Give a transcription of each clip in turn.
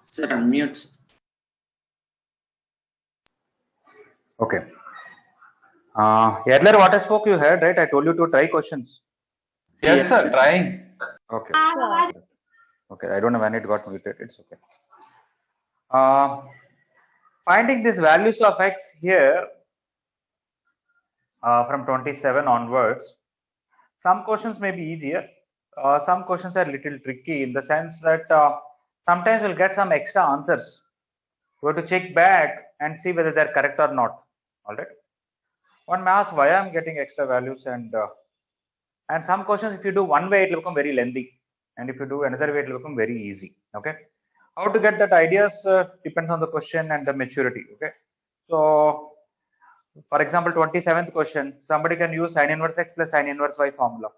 Sir, unmute. Okay. Earlier what I spoke you heard, right? I told you to try questions. Yes, sir. Trying. Okay. Sure. Okay. I don't know when it got muted. It's okay. Finding these values of x here from 27 onwards. Some questions may be easier. Some questions are little tricky in the sense that sometimes we'll get some extra answers. We have to check back and see whether they're correct or not. All right. One may ask why I'm getting extra values, and some questions if you do one way it will become very lengthy, and if you do another way it will become very easy. Okay. How to get that ideas depends on the question and the maturity. Okay. So for example, 27th question, somebody can use sin inverse x plus sin inverse y formula.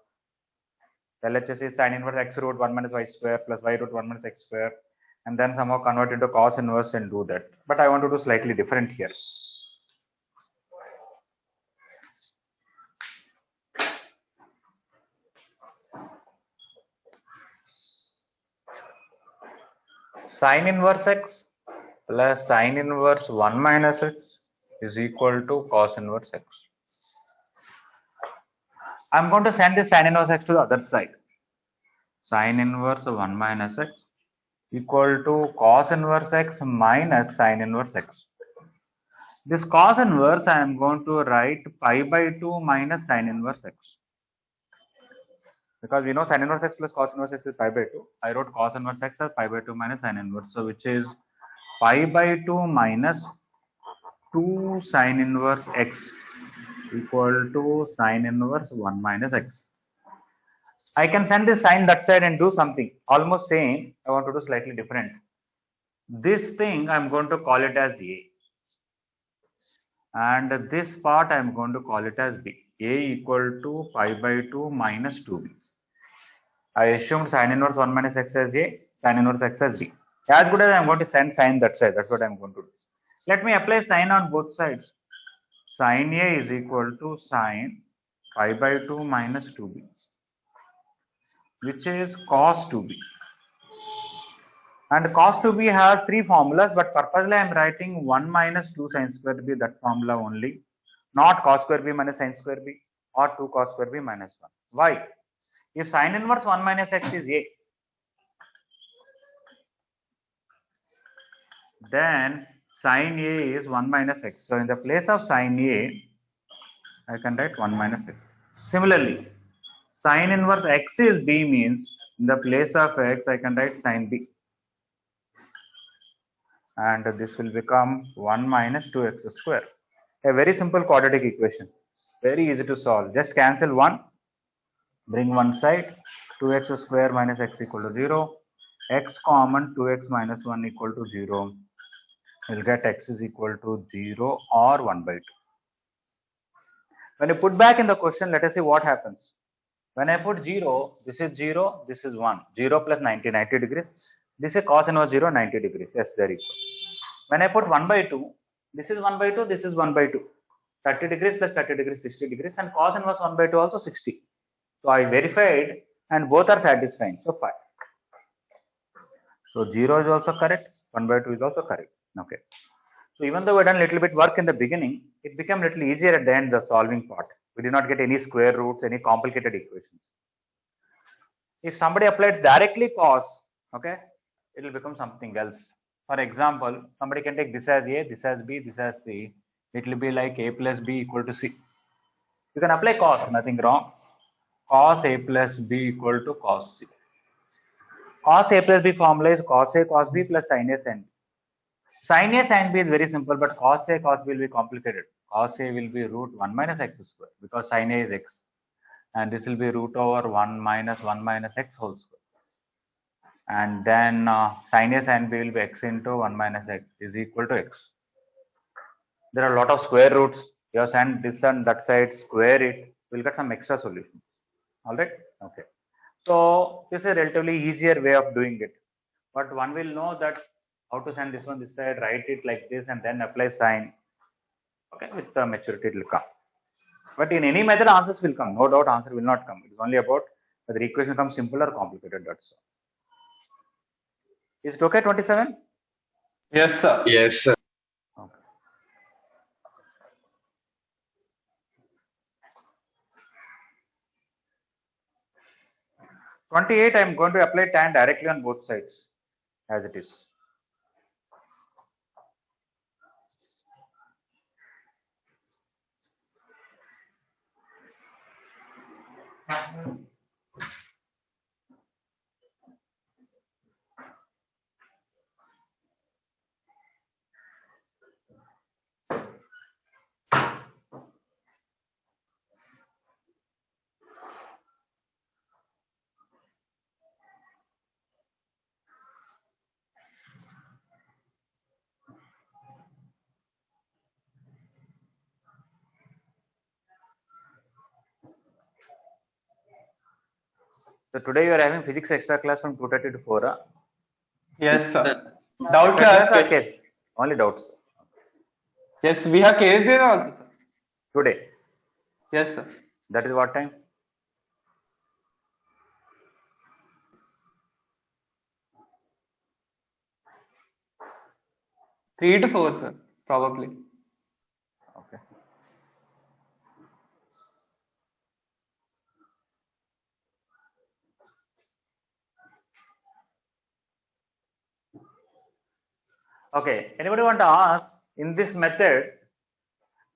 LHS is sin inverse x root 1 minus y square plus y root 1 minus x square, and then somehow convert into cos inverse and do that. But I want to do slightly different here. Sin inverse x plus sin inverse 1 minus x is equal to cos inverse x. I'm going to send this sin inverse x to the other side. Sin inverse 1 minus x equal to cos inverse x minus sin inverse x. This cos inverse I am going to write pi by 2 minus sin inverse x. Because we know sin inverse x plus cos inverse x is pi by 2. I wrote cos inverse x as pi by 2 minus sin inverse. So which is pi by 2 minus 2 sin inverse x equal to sin inverse 1 minus x. I can send this sign that side and do something almost same. I want to do slightly different. This thing I'm going to call it as A, and this part I'm going to call it as B. A equal to pi by 2 minus 2B. I assumed sin inverse 1 minus x as A, sin inverse x as B. As good as I'm going to send sign that side, that's what I'm going to do. Let me apply sign on both sides. Sin A is equal to sin pi by 2 minus 2B, which is cos 2B. And cos 2B has three formulas, but purposely I am writing 1 minus 2 sin square B, that formula only, not cos square B minus sin square B or 2 cos square B minus 1. Why? If sin inverse 1 minus x is A, then sin A is 1 minus x. So in the place of sin A, I can write 1 minus x. Similarly, sin inverse x is B means in the place of x, I can write sin B. And this will become 1 minus 2x square. A very simple quadratic equation. Very easy to solve. Just cancel 1, bring one side, 2x square minus x equal to 0. X common, 2x minus 1 equal to 0. We'll get x is equal to 0 or 1 by 2. When you put back in the question, let us see what happens. When I put 0, this is 0, this is 1. 0 plus 90, 90 degrees. This is cos inverse 0, 90 degrees. Yes, they're equal. When I put 1 by 2, this is 1 by 2, this is 1 by 2. 30 degrees plus 30 degrees, 60 degrees, and cos inverse 1 by 2 also 60. So I verified and both are satisfying. So 5. So 0 is also correct, 1 by 2 is also correct. Okay. So even though we done a little bit work in the beginning, it became a little easier at the end, the solving part. We did not get any square roots, any complicated equations. If somebody applies directly cos, okay, it will become something else. For example, somebody can take this as A, this as B, this as C. It will be like A plus B equal to C. You can apply cos, nothing wrong. Cos A plus B equal to cos C. Cos A plus B formula is cos A cos B plus sin A sin B. Sin A sin B is very simple, but cos A cos B will be complicated. Cos A will be root 1 minus x square because sin A is x. And this will be root over 1 minus x whole square. And then sin A sin B will be x into 1 minus x is equal to x. There are a lot of square roots. You have send this and that side, square it, we'll get some extra solution. All right. Okay. So this is a relatively easier way of doing it. But one will know that how to send this one this side, write it like this, and then apply sign. Okay, with the maturity it will come. But in any method, answers will come. No doubt, answer will not come. It's only about whether the equation comes simple or complicated. That's all. Is it okay? 27. Yes, sir. Yes, sir. Okay. I am going to apply tan directly on both sides as it is. So today you are having physics extra class from 2:30 to 4. Huh? Yes, sir. Doubt Extra class or clarification. case? Only doubts. Yes, we have case there also, sir. Today. Yes, sir. That is what time? Three to four, sir. Probably. Okay. Okay. Anybody want to ask in this method?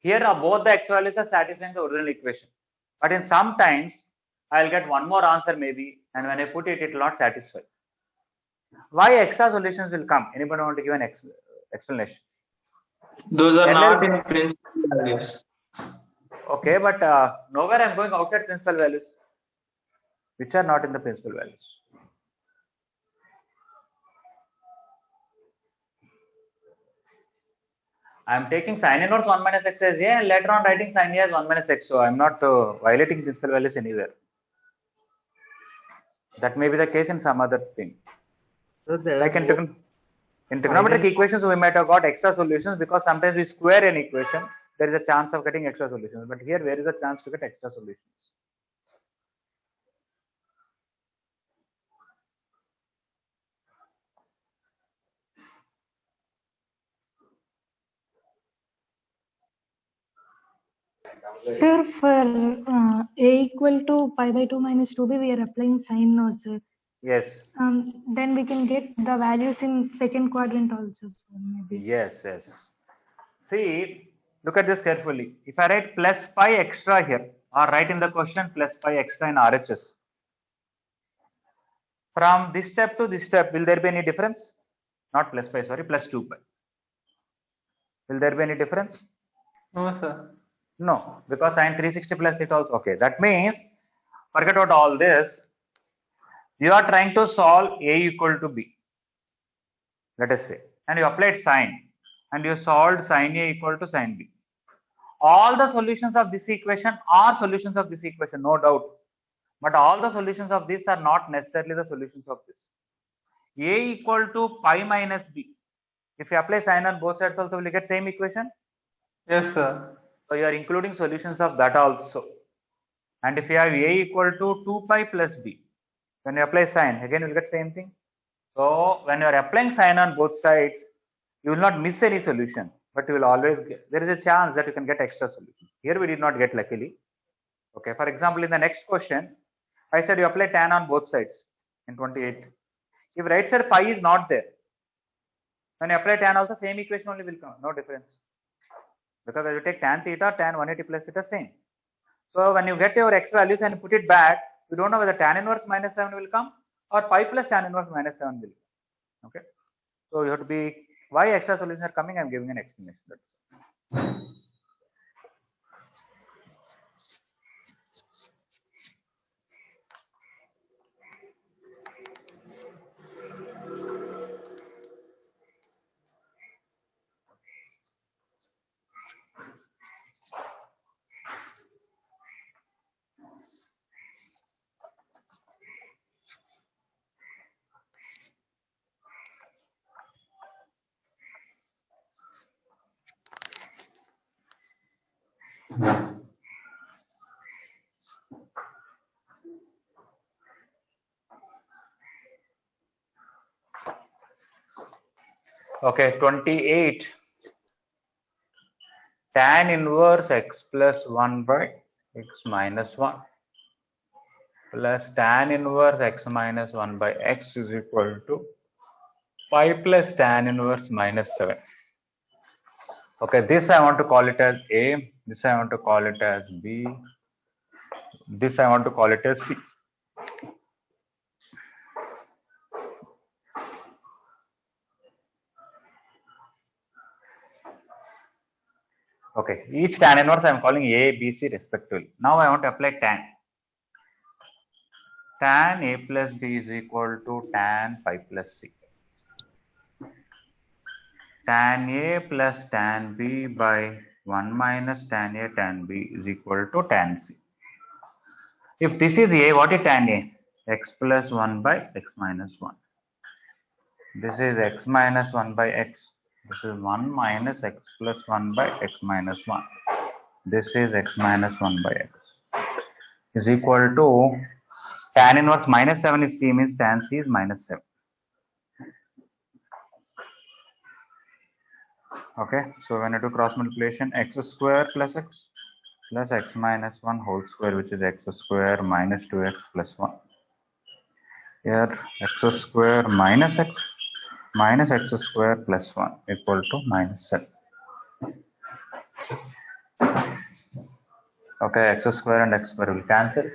Here are both the x values are satisfying the original equation, but in sometimes I'll get one more answer maybe, and when I put it, it will not satisfy. Why extra solutions will come? Anybody want to give an explanation? Those are Earlier not in principal values. Okay, but nowhere I'm going outside principal values, which are not in the principal values. I'm taking sin inverse 1 minus x as a and later on writing sin a as 1 minus x. So I'm not violating principal values anywhere. That may be the case in some other thing. So there Like are in trigonometric equations, we might have got extra solutions because sometimes we square an equation. There is a chance of getting extra solutions. But here, where is the chance to get extra solutions? Sir, for a equal to pi by 2 minus 2b, we are applying sine now, sir. Yes. Then we can get the values in second quadrant also, sir, maybe. Yes, yes. See, look at this carefully. If I write plus pi extra here, or write in the question plus pi extra in RHS, from this step to this step, will there be any difference? Not plus pi, sorry, plus 2 pi. Will there be any difference? No, sir. No, because sine 360 plus it also. Okay, that means forget about all this. You are trying to solve a equal to b, let us say, and you applied sine, and you solved sine a equal to sine b. All the solutions of this equation are solutions of this equation, no doubt. But all the solutions of this are not necessarily the solutions of this. A equal to pi minus b. If you apply sine on both sides also, will you get same equation? Yes, sir. So you are including solutions of that also. And if you have a equal to 2 pi plus b, when you apply sine, again you will get same thing. So when you are applying sine on both sides, you will not miss any solution, but you will always get, there is a chance that you can get extra solution. Here we did not get luckily. Okay, for example, in the next question, I said you apply tan on both sides in 28. If right side pi is not there, when you apply tan also same equation only will come, no difference. Because as you take tan theta, tan 180 plus theta same. So when you get your x values and put it back, you don't know whether tan inverse minus 7 will come or pi plus tan inverse minus 7 will come. Okay. So you have to be, why extra solutions are coming, I am giving an explanation. Okay, 28. Tan inverse x plus 1 by x minus 1 plus tan inverse x minus 1 by x is equal to 5 plus tan inverse minus 7. Okay, this I want to call it as A, this I want to call it as B, this I want to call it as C. Okay, each tan inverse I am calling A, B, C respectively. Now I want to apply tan. Tan A plus B is equal to tan 5 plus C. Tan A plus tan B by 1 minus tan A tan B is equal to tan C. If this is A, what is tan A? X plus 1 by x minus 1. This is x minus 1 by x. This is 1 minus x plus 1 by x minus 1. This is x minus 1 by x is equal to tan inverse minus 7 is C means tan C is minus 7. Okay, so when I do cross multiplication, x square plus x minus 1 whole square, which is x square minus 2x plus 1. Here x square minus x square plus 1 equal to minus 7. Okay, x square and x square will cancel.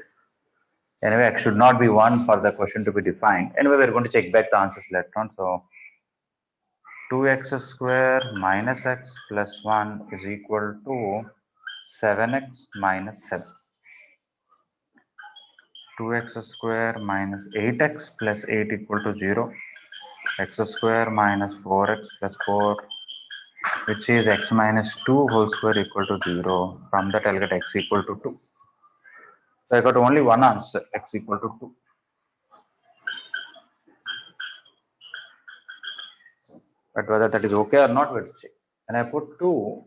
Anyway, x should not be 1 for the question to be defined. Anyway, we're going to check back the answers later on. So 2x square minus x plus 1 is equal to 7x minus 7. 2x square minus 8x plus 8 equal to 0. X square minus 4x plus 4, which is x minus 2 whole square equal to 0. From that, I'll get x equal to 2. So I got only one answer, x equal to 2. But whether that is okay or not, we'll check. When I put 2,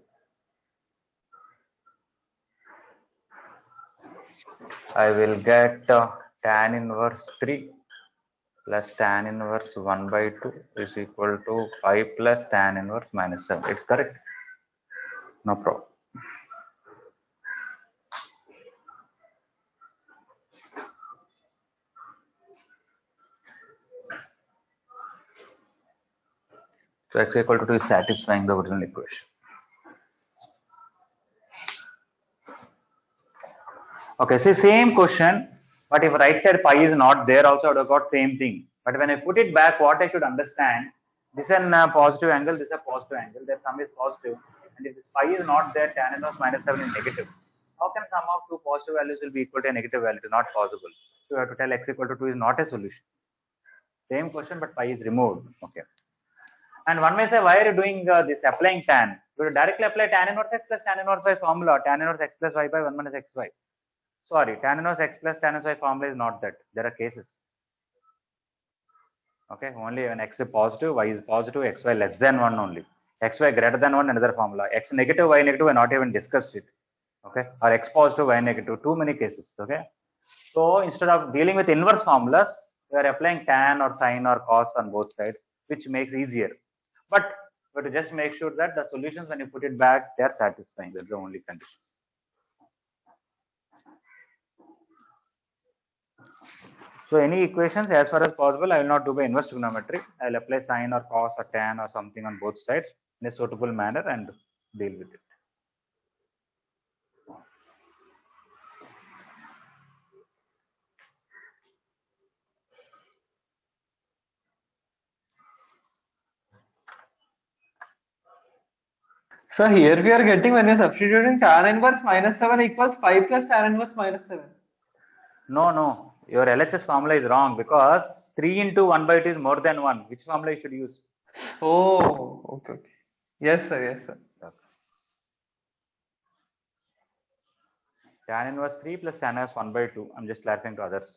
I will get tan inverse 3 plus tan inverse 1 by 2 is equal to 5 plus tan inverse minus 7. It's correct? No problem. So x equal to 2 is satisfying the original equation. Okay, so same question, but if right side pi is not there, also I would have got same thing. But when I put it back, what I should understand, this is a positive angle, this is a positive angle, their sum is positive, and if this pi is not there, tan inverse minus 7 is negative. How can sum of two positive values will be equal to a negative value? It is not possible. So you have to tell x equal to 2 is not a solution. Same question, but pi is removed. Okay. And one may say, why are you doing this applying tan? You directly apply tan inverse x plus tan inverse y formula, tan inverse x plus y by 1 minus xy. Sorry, tan inverse x plus tan inverse y formula is not that. There are cases. Okay, only when x is positive, y is positive, xy less than 1 only. Xy greater than 1, another formula. X negative, y negative, I not even discussed it. Okay, or x positive, y negative, too many cases. Okay, so instead of dealing with inverse formulas, we are applying tan or sine or cos on both sides, which makes easier. But to just make sure that the solutions, when you put it back, they are satisfying. That's the only condition. So any equations, as far as possible, I will not do by inverse trigonometry. I will apply sine or cos or tan or something on both sides in a suitable manner and deal with it. So here we are getting, when you're substituting, tan inverse minus 7 equals 5 plus tan inverse minus 7. No, your LHS formula is wrong because 3 into 1 by 2 is more than 1. Which formula you should use? Oh, okay. Yes, sir. Yes, sir. Tan inverse 3 plus tan inverse 1 by 2. I'm just clarifying to others.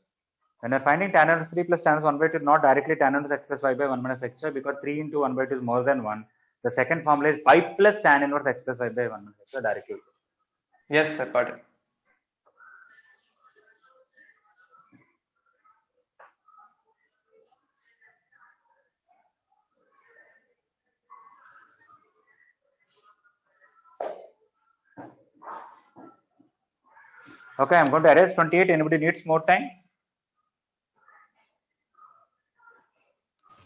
When you're finding tan inverse 3 plus tan inverse 1 by 2, not directly tan inverse x plus y by 1 minus xy, because 3 into 1 by 2 is more than 1. The second formula is 5 plus tan inverse x plus y by 1 minus xy directly. Yes, sir. Got it. Okay, I'm going to erase 28. Anybody needs more time?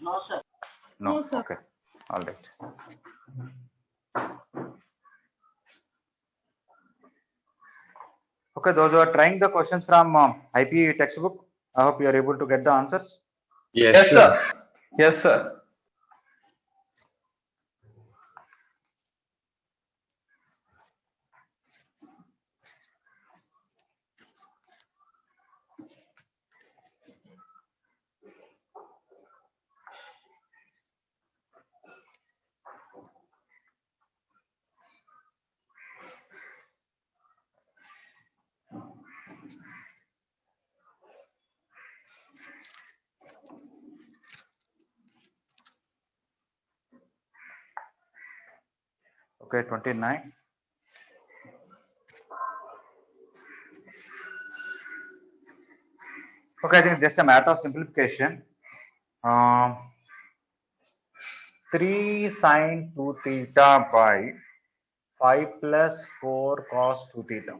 No, sir. No. No, sir. Okay. All right. Okay, those who are trying the questions from IP textbook, I hope you are able to get the answers. Yes, sir. Yes, sir. Okay, 29. Okay, I think just a matter of simplification. 3 sine 2 theta by 5 plus 4 cos 2 theta.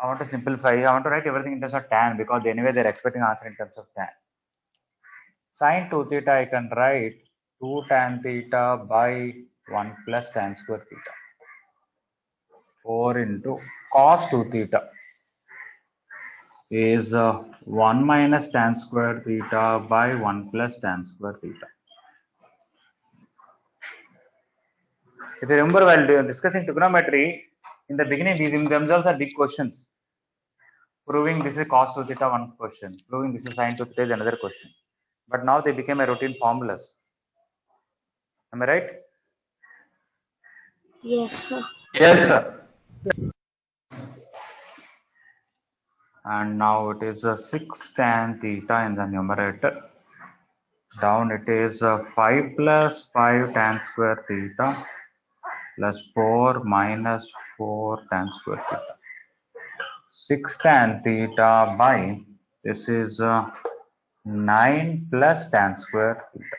I want to simplify. I want to write everything in terms of tan because anyway they're expecting answer in terms of tan. Sine 2 theta I can write 2 tan theta by 1 plus tan square theta. 4 into cos 2 theta is 1 minus tan square theta by 1 plus tan square theta. If you remember while discussing trigonometry, in the beginning these themselves are big questions. Proving this is cos 2 theta, one question. Proving this is sin 2 theta is another question. But now they became a routine formulas. Am I right? Yes, sir. Yes, sir. And now it is 6 tan theta in the numerator. Down it is 5 plus 5 tan square theta plus 4 minus 4 tan square theta. 6 tan theta by this is 9 plus tan square theta.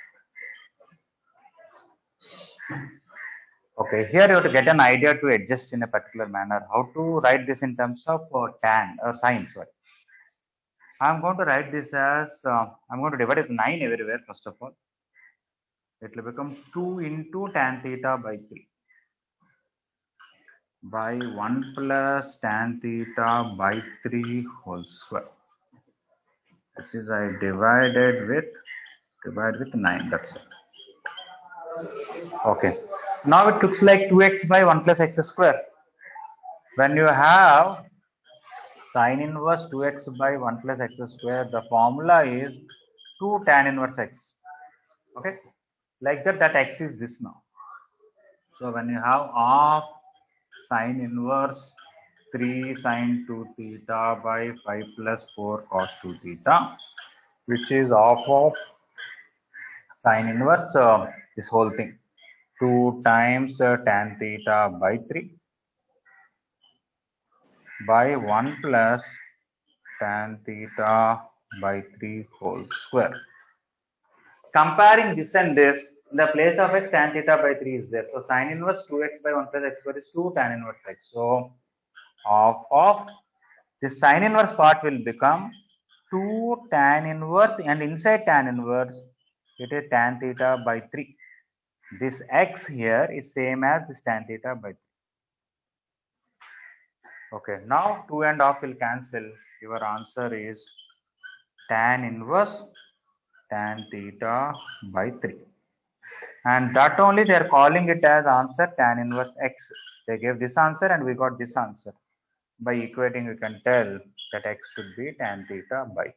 Okay, here you have to get an idea to adjust in a particular manner. How to write this in terms of tan or sine, sorry. I'm going to write this as, I'm going to divide it 9 everywhere first of all. It will become 2 into tan theta by 3 by 1 plus tan theta by 3 whole square. This is I divide with 9, that's it. Okay, now it looks like 2x by 1 plus x square. When you have sine inverse 2x by 1 plus x square, the formula is 2 tan inverse x. Okay, like that x is this now. So when you have half sine inverse 3 sine 2 theta by 5 plus 4 cos 2 theta, which is half of sine inverse this whole thing, 2 times tan theta by 3 by 1 plus tan theta by 3 whole square. Comparing this and this, in the place of x, tan theta by 3 is there. So sine inverse 2x by 1 plus x square is 2 tan inverse x. So half of this sine inverse part will become 2 tan inverse, and inside tan inverse it is tan theta by 3. This x here is same as this tan theta by 3. Okay, now 2 and half will cancel. Your answer is tan inverse tan theta by 3. And that only they are calling it as answer tan inverse x. They gave this answer and we got this answer. By equating, we can tell that x should be tan theta by 3.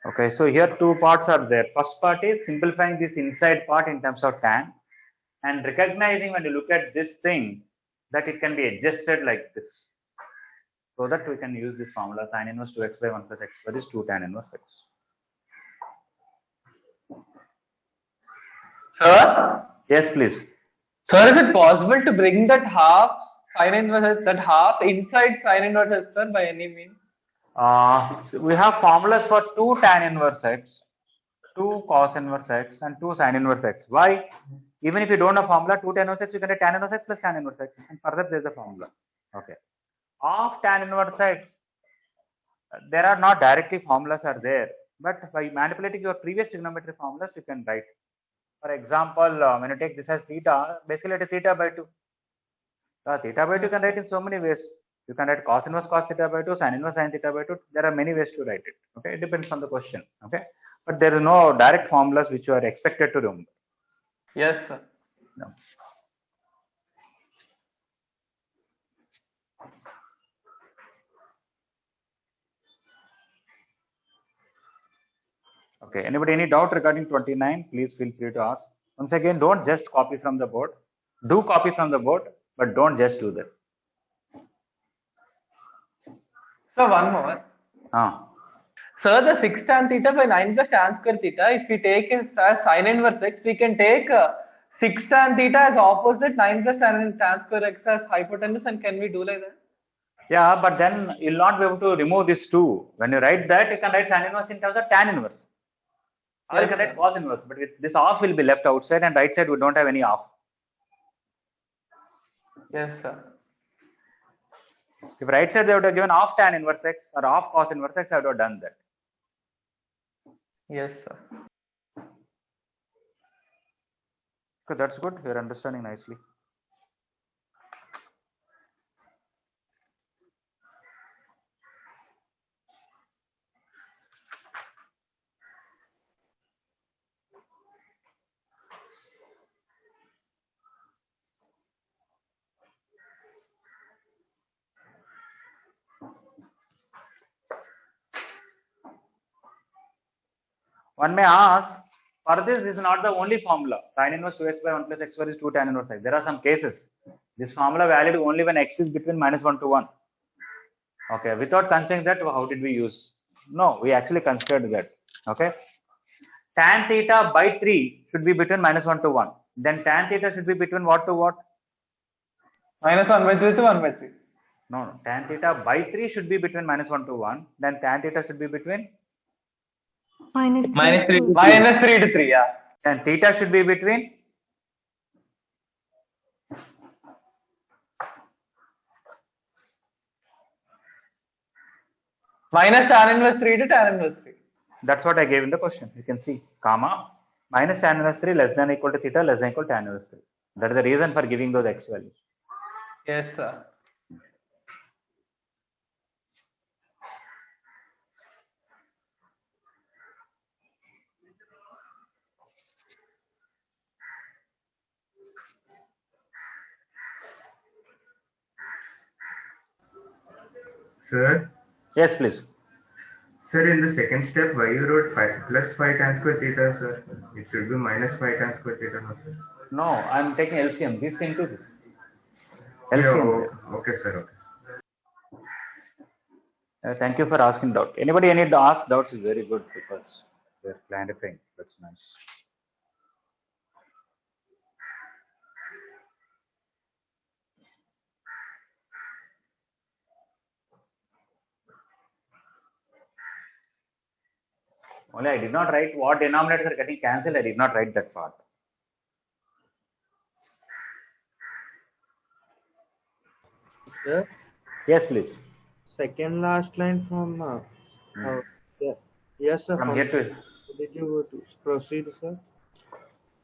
Okay, so here two parts are there. First part is simplifying this inside part in terms of tan and recognizing when you look at this thing that it can be adjusted like this. So that we can use this formula sin inverse 2x by 1 plus x square is 2 tan inverse x. Sir? Yes, please. Sir, is it possible to bring that half sine inverse, that half inside sine inverse x, sir, by any means? So we have formulas for 2 tan inverse x, 2 cos inverse x, and 2 sin inverse x. Why? Even if you don't have formula, 2 tan inverse x, you can get tan inverse x plus tan inverse x, and further there is a formula. Okay. Of tan inverse x, there are not directly formulas are there, but by manipulating your previous trigonometry formulas, you can write. For example, when you take this as theta, basically it is theta by 2. Theta by 2 you can write in so many ways. You can write cos inverse cos theta by 2, sin inverse sin theta by 2. There are many ways to write it. Okay, it depends on the question. Okay, but there is no direct formulas which you are expected to remember. Yes, sir. No. Okay, anybody any doubt regarding 29? Please feel free to ask. Once again, don't just copy from the board. Do copy from the board, but don't just do that. So one more. Sir, the 6 tan theta by 9 plus tan square theta, if we take it as sine inverse x, we can take 6 tan theta as opposite, 9 plus tan square x as hypotenuse, and can we do like that? Yeah, but then you'll not be able to remove this 2. When you write that, you can write sin inverse in terms of tan inverse. Or you can write cos inverse, but this off will be left outside, and right side we don't have any off. Yes, sir. If right side they would have given off tan inverse x or off cos inverse x, I would have done that. Yes, sir. Okay, that's good. You're understanding nicely. One may ask, for this is not the only formula. Sin inverse 2x by 1 plus x square is 2 tan inverse x. There are some cases. This formula valid only when x is between -1 to 1. Okay, without considering that, how did we use? No, we actually considered that. Okay. Tan theta by 3 should be between -1 to 1. Then tan theta should be between what to what? -1 by 3 to 1 by 3. No. Tan theta by 3 should be between -1 to 1. Then tan theta should be between? -3 -3 to 3, yeah. Then theta should be between? Minus tan inverse 3 to tan inverse 3. That's what I gave in the question. You can see, comma, minus tan inverse 3 less than equal to theta less than equal to tan inverse 3. That is the reason for giving those x values. Yes, sir. Sir, Yes, please. sir, in the second step, why you wrote 5 plus 5 tan square theta, sir? It should be minus 5 tan square theta, no, sir? No, I'm taking LCM. This into this. Yeah, LCM. okay, sir. Okay. Thank you for asking doubt. Anybody any ask doubts is very good because we're clarifying. That's nice. Only I did not write what denominators are getting cancelled. I did not write that part. Sir, Yes, please. second last line from yeah. Yes, sir. From here to Did you proceed, sir?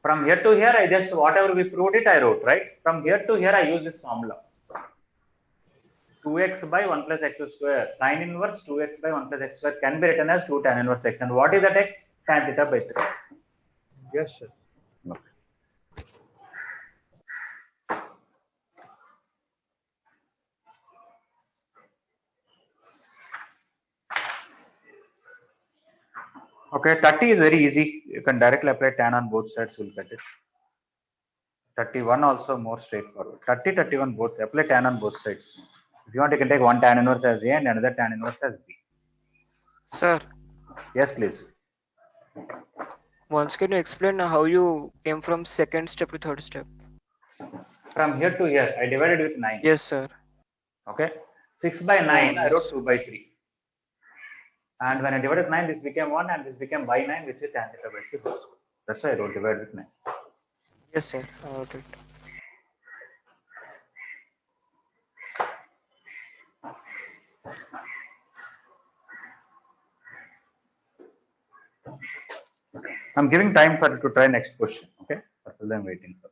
From here to here, I just whatever we proved it, I wrote, right? From here to here, I use this formula. 2x by 1 plus x square. Sin inverse 2x by 1 plus x square can be written as 2 tan inverse x. And what is that x? Tan theta by 3. Yes, sir. Okay. Okay, 30 is very easy. You can directly apply tan on both sides, you'll get it. 31 also more straightforward. 30, 31 both. Apply tan on both sides. If you want, you can take one tan inverse as A and another tan inverse as B. Sir, Yes, please. once can you explain how you came from second step to third step? From here to here, I divided with 9. Yes, sir. Okay. 6 by 9, I wrote yes. 2 by 3. And when I divided 9, this became 1 and this became by 9, which is tan theta by 3 whole square. That's why I wrote divided with 9. Yes, sir. I got it. I'm giving time for to try next question. Okay. That's all I'm waiting for.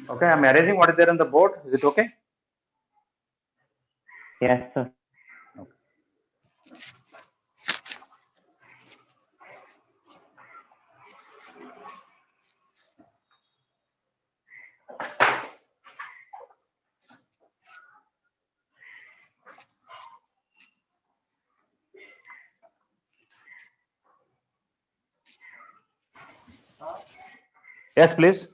Okay, I'm arranging what is there on the board. Is it okay? Yes, sir. Okay. Yes, please.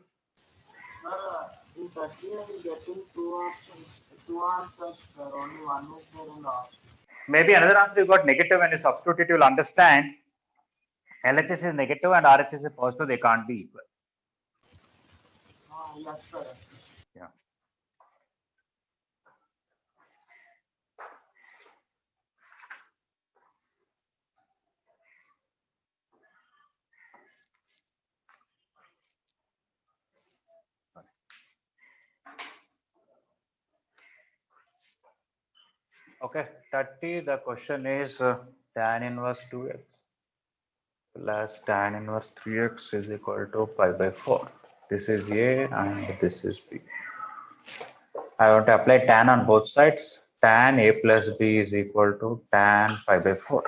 In 30, I'm getting two answers, sir. Only one is there in the option. Maybe another answer you got negative when you substitute, you will understand LHS is negative and RHS is positive, they can't be equal. Yes, sir. Yeah. Okay, 30, the question is tan inverse 2x plus tan inverse 3x is equal to pi by 4. This is A and this is B. I want to apply tan on both sides. Tan A plus B is equal to tan pi by 4.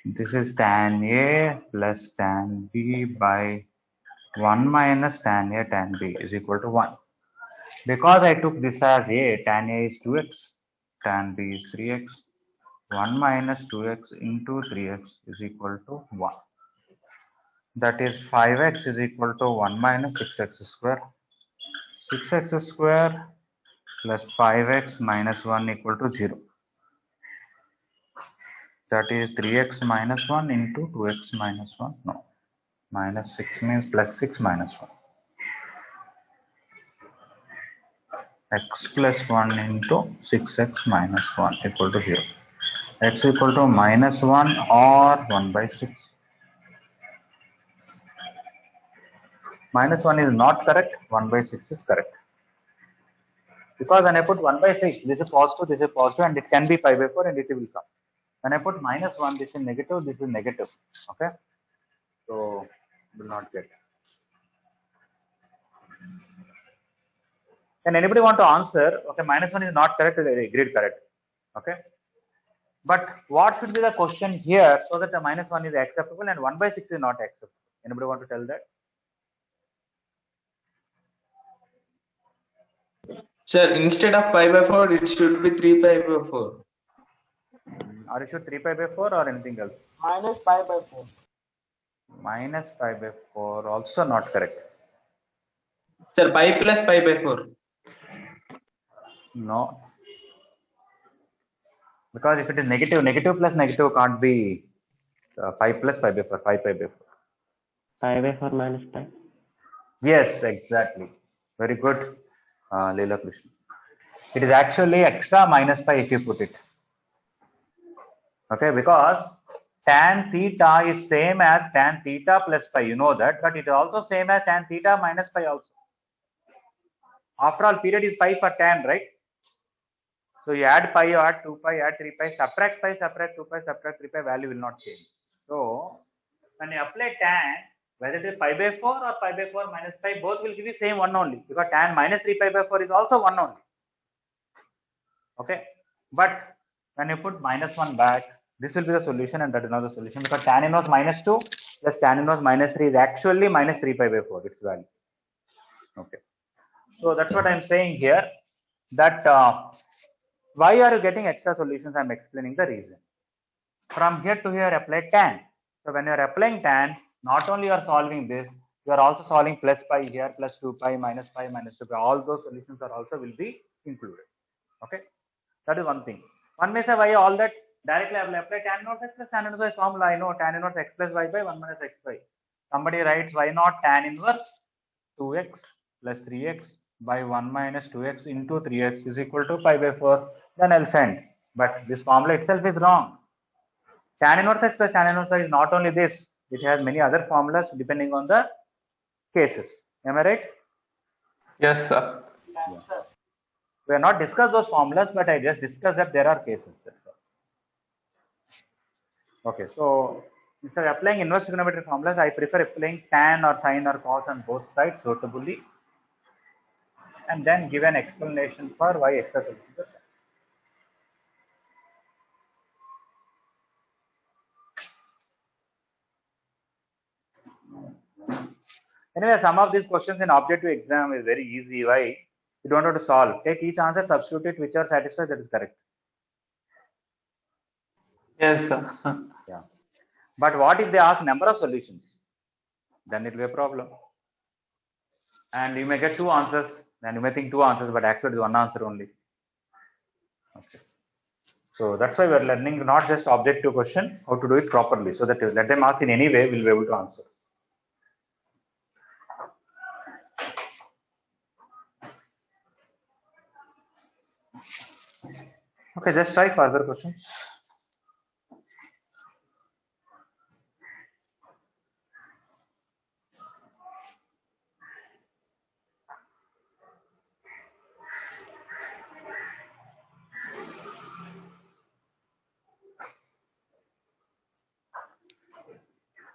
This is tan A plus tan B by 1 minus tan A tan B is equal to 1. Because I took this as A, tan A is 2x, tan B is 3x. 1 minus 2x into 3x is equal to 1. That is 5x is equal to 1 minus 6x square. 6x square plus 5x minus 1 equal to 0. That is 3x minus 1 into 2x minus 1. No. Minus 6 means plus 6 minus 1. X plus 1 into 6x minus 1 equal to 0. X equal to minus 1 or 1 by 6. Minus 1 is not correct, 1 by 6 is correct. Because when I put 1 by 6, this is positive, and it can be pi by 4 and it will come. When I put minus 1, this is negative, this is negative. Okay? So, will not get. Can anybody want to answer? Okay, minus 1 is not correct, agreed correct. Okay? But what should be the question here so that the minus 1 is acceptable and 1 by 6 is not acceptable? Anybody want to tell that? Sir, instead of pi by 4, it should be 3 pi by 4. Or it should 3 pi by 4 or anything else? Minus pi by 4. Minus pi by 4 also not correct. Sir, pi plus pi by 4. No. Because if it is negative, negative plus negative can't be pi plus pi by 4, 5 pi by 4. Pi by 4 minus pi. Yes, exactly. Very good, Leela Krishna. It is actually extra minus pi if you put it. Okay, because tan theta is same as tan theta plus pi. You know that, but it is also same as tan theta minus pi also. After all, period is pi for tan, right? So you add pi, you add 2 pi, add 3 pi, subtract pi, subtract 2 pi, subtract 3 pi, value will not change. So when you apply tan, whether it is pi by 4 or pi by 4 minus pi, both will give you same one only, because tan minus 3 pi by 4 is also one only. Okay, but when you put minus 1 back, This will be the solution and that is not the solution, because tan inverse minus 2 plus tan inverse minus 3 is actually minus 3 pi by 4, its value. Okay. So that's what I'm saying here, that why are you getting extra solutions? I'm explaining the reason. From here to here, apply tan. So when you are applying tan, not only you are solving this, you are also solving plus pi here, plus 2 pi, minus 2 pi. All those solutions are also will be included. Okay. That is one thing. One may say, why all that? Directly I will apply tan inverse x plus tan inverse y formula. I know tan inverse x plus y by 1 minus xy. Somebody writes, why not tan inverse 2x plus 3x by 1 minus 2x into 3x is equal to pi by 4. Then I'll send. But this formula itself is wrong. Tan inverse x plus tan inverse y is not only this. It has many other formulas depending on the cases. Am I right? Yes, sir. Yeah. We have not discussed those formulas, but I just discussed that there are cases. That's all. Okay, so instead of applying inverse trigonometric formulas, I prefer applying tan or sine or cos on both sides suitably, and then give an explanation for why extra solutions are there. Anyway, some of these questions in objective exam is very easy. Why? You don't have to solve. Take each answer, substitute it, which are satisfied, that is correct. Yes, sir. Yeah. But what if they ask number of solutions? Then it will be a problem. And you may get two answers, and you may think two answers, but actually it is one answer only. Okay. So that's why we are learning not just objective question, how to do it properly, so that let them ask in any way, we'll be able to answer. Okay, just try further questions.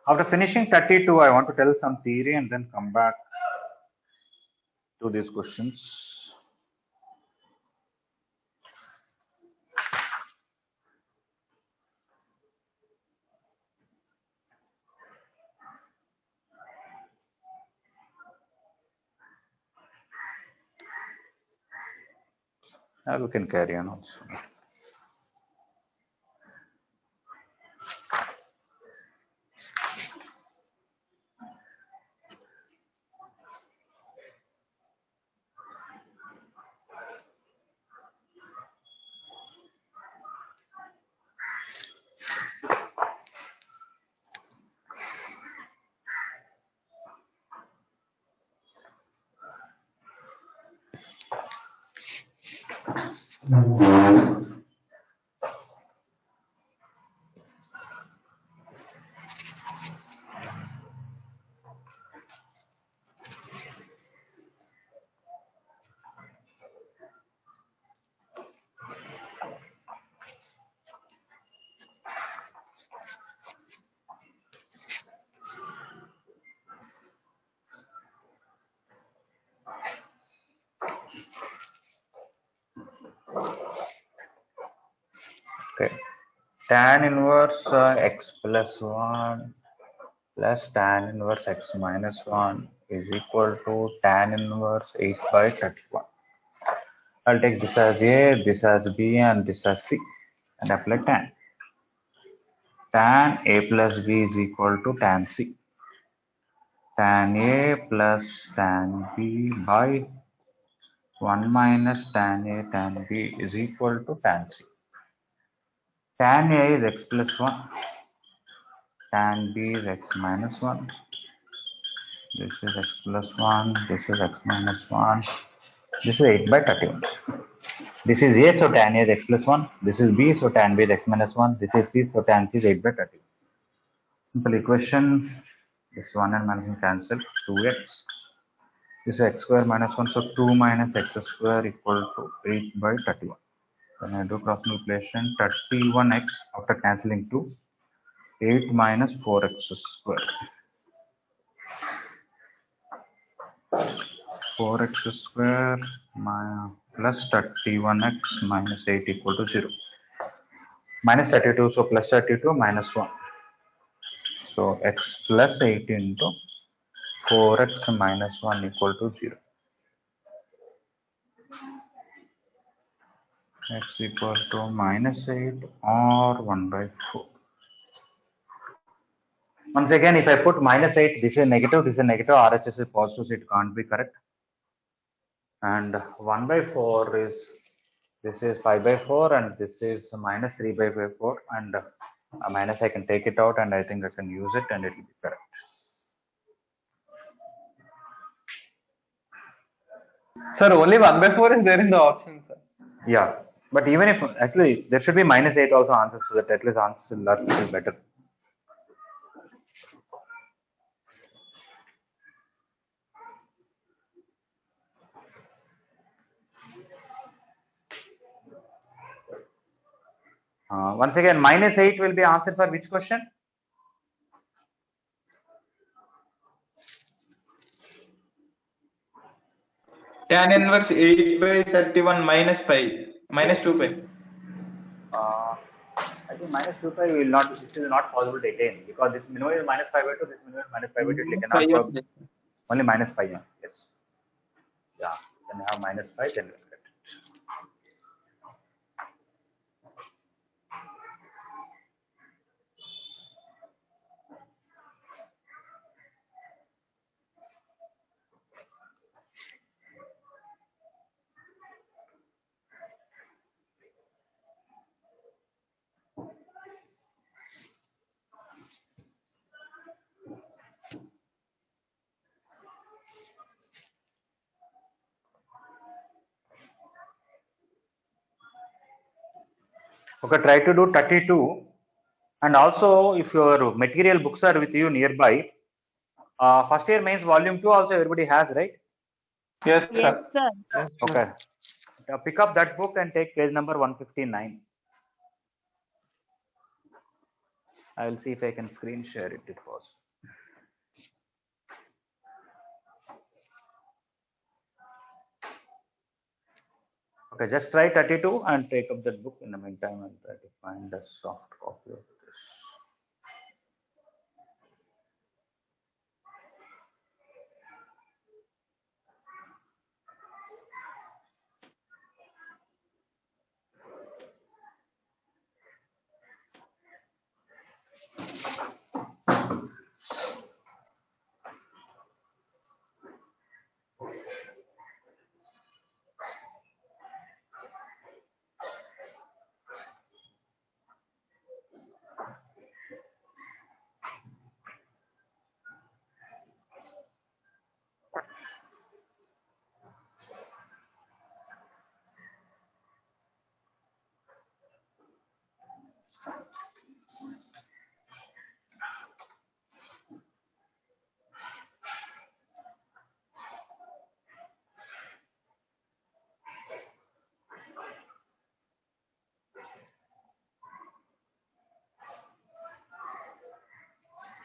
After finishing 32, I want to tell some theory and then come back to these questions. We can carry on also. Okay, tan inverse x plus 1 plus tan inverse x minus 1 is equal to tan inverse 8 by 31. I'll take this as A, this as B, and this as C, and apply tan. Tan A plus B is equal to tan C. Tan A plus tan B by 1 minus tan A tan B is equal to tan C. Tan A is x plus 1. Tan B is x minus 1. This is x plus 1. This is x minus 1. This is 8 by 31. This is A, so tan A is x plus 1. This is B, so tan B is x minus 1. This is C, so tan C is 8 by 31. Simple equation. This 1 and minus 1 cancel. 2x. This is x square minus 1, so 2 minus x square equal to 8 by 31. When I do cross multiplication, 31x after cancelling 2, 8 minus 4x square. 4x square plus 31x minus 8 equal to 0. minus 32, so plus 32 minus 1. So x plus 8 into 4x minus 1 equal to 0. X equal to minus 8 or 1 by 4. Once again, if I put minus 8, this is negative, RHS is positive, so it can't be correct. And 1 by 4 is, this is pi by 4 and this is minus 3 by 4, and minus I can take it out and I think I can use it and it will be correct. Sir, only 1 by 4 is there in the option, sir. Yeah, but even if actually there should be minus 8 also answers, so that at least answers will learn a little better. Once again, minus 8 will be answered for which question? Tan inverse 8 by 31 minus pi, minus 2 pi. I think minus 2 pi will not, this is not possible to attain because this minimum is minus 5 by 2, this minimum is minus 5 by 2, it cannot go only minus pi, yes. Yeah, then have minus 5, then we'll get it. Okay, try to do 32, and also if your material books are with you nearby, first year mains volume 2 also everybody has, right? Yes, sir. Okay, pick up that book and take page number 159. I will see if I can screen share it first. Okay, just try 32 and take up that book. In the meantime, I'll try to find a soft copy of this.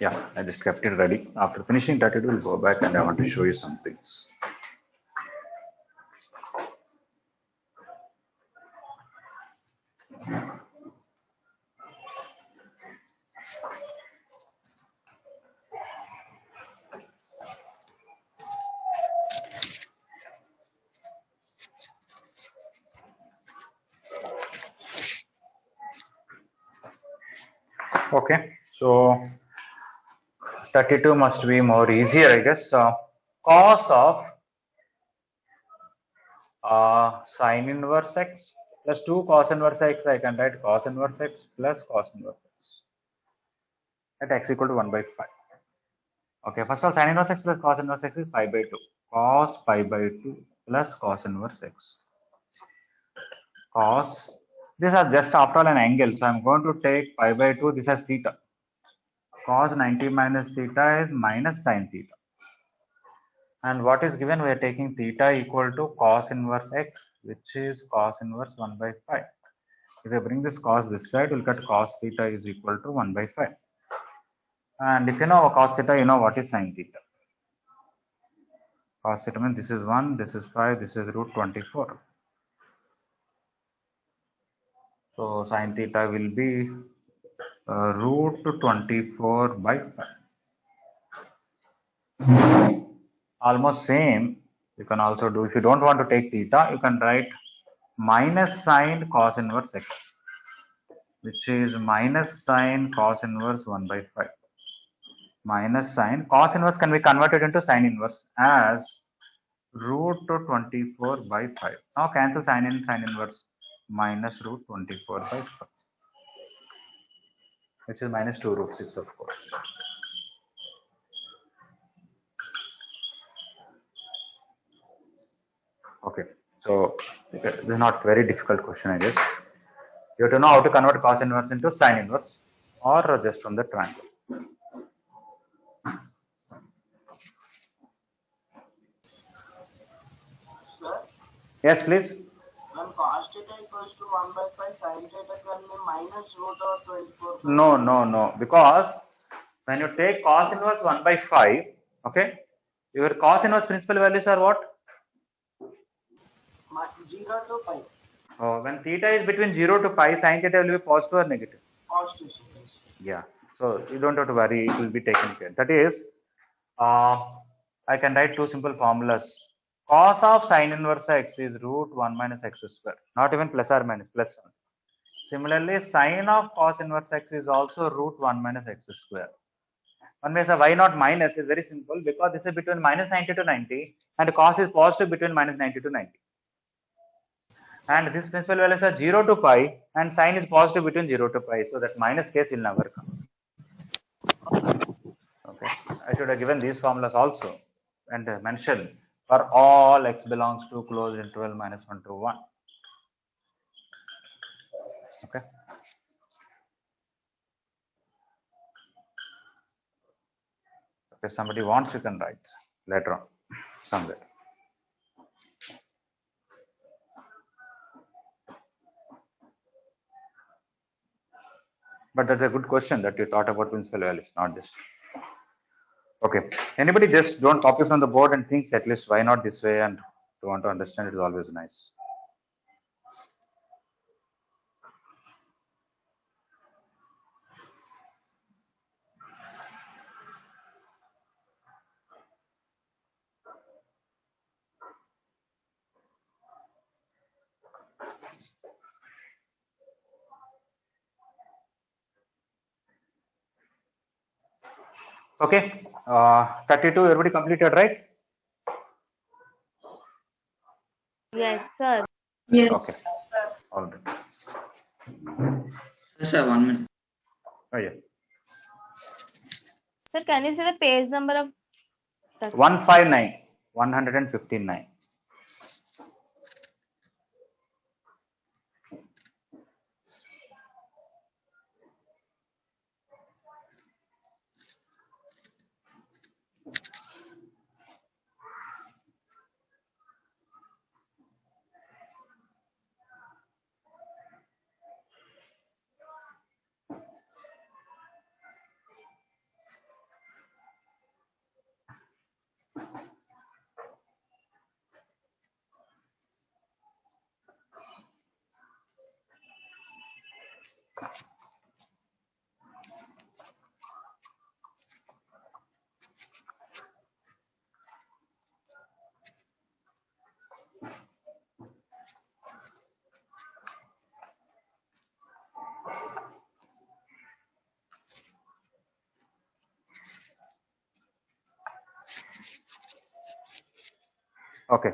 Yeah, I just kept it ready. After finishing 32, we'll go back and I want to show you some things. Okay, so 32 must be more easier, I guess. Cos of sine inverse x plus 2 cos inverse x, I can write cos inverse x plus cos inverse x at x equal to 1 by 5. Okay, first of all, sine inverse x plus cos inverse x is pi by 2. Cos pi by 2 plus cos inverse x. Cos, these are just after all an angle, so I'm going to take pi by 2, this as theta. Cos 90 minus theta is minus sine theta. And what is given? We are taking theta equal to cos inverse x, which is cos inverse 1 by 5. If I bring this cos this side, we'll get cos theta is equal to 1 by 5. And if you know cos theta, you know what is sine theta. Cos theta means this is 1, this is 5, this is root 24. So So sin theta will be root 24 by 5. Almost same. You can also do, if you don't want to take theta, you can write minus sine cos inverse x, which is minus sine cos inverse 1 by 5. Minus sine cos inverse can be converted into sine inverse as root 24 by 5. Now cancel sine and sine inverse, minus root 24 by 5, which is minus 2 root 6, of course. Okay, so this is not very difficult question, I guess. You have to know how to convert cos inverse into sine inverse or just from the triangle. Sir, Yes, please. when cos theta equals to 1 by 5, sin theta can be minus root of 24. No, because when you take cos inverse 1 by 5, okay, your cos inverse principal values are what? 0 to pi. When theta is between 0 to pi, sin theta will be positive or negative? Positive. Yeah, so you don't have to worry, it will be taken care. That is, I can write two simple formulas. Cos of sin inverse x is root 1 minus x square, not even plus or minus, plus 1. Similarly, sine of cos inverse x is also root 1 minus x square. One may say, why not minus? Is very simple, because this is between minus 90 to 90 and cos is positive between minus 90 to 90. And this principal values are 0 to pi and sine is positive between 0 to pi. So that minus case will never come. Okay, I should have given these formulas also and mentioned for all x belongs to closed interval minus 1 to 1. Okay. If somebody wants, you can write later on somewhere. But that's a good question that you thought about principal values, not this. Okay. Anybody just don't copy from the board and thinks at least why not this way, and to want to understand it is always nice. Okay. 32, everybody completed, right? Yes, sir. Okay. All right. Yes, sir, 1 minute. Oh, yeah. Sir, can you say the page number of 159. 159. Okay.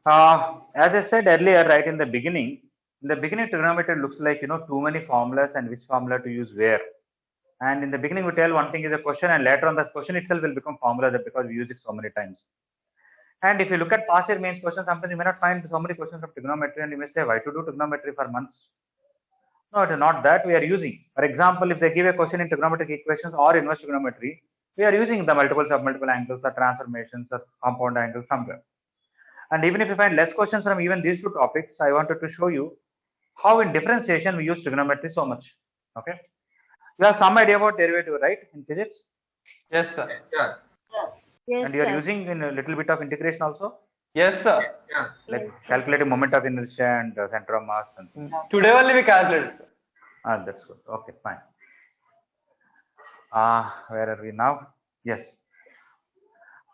As I said earlier, right in the beginning trigonometry looks like, too many formulas and which formula to use where. And in the beginning, we tell one thing is a question, and later on the question itself will become formula because we use it so many times. And if you look at past year mains questions, sometimes you may not find so many questions from trigonometry, and you may say, why to do trigonometry for months? No, it is not that we are using. For example, if they give a question in trigonometric equations or inverse trigonometry, we are using the multiple submultiple angles, the transformations, the compound angles somewhere. And even if you find less questions from even these two topics, I wanted to show you how in differentiation we use trigonometry so much. Okay. You have some idea about derivative, right, in physics? Yes, sir. Yes, sir. Yes, And you are sir. using in a little bit of integration also? Yes, sir. Like calculating moment of inertia and center of mass. And Today only we calculated, sir. That's good. Okay, fine. Where are we now? Yes.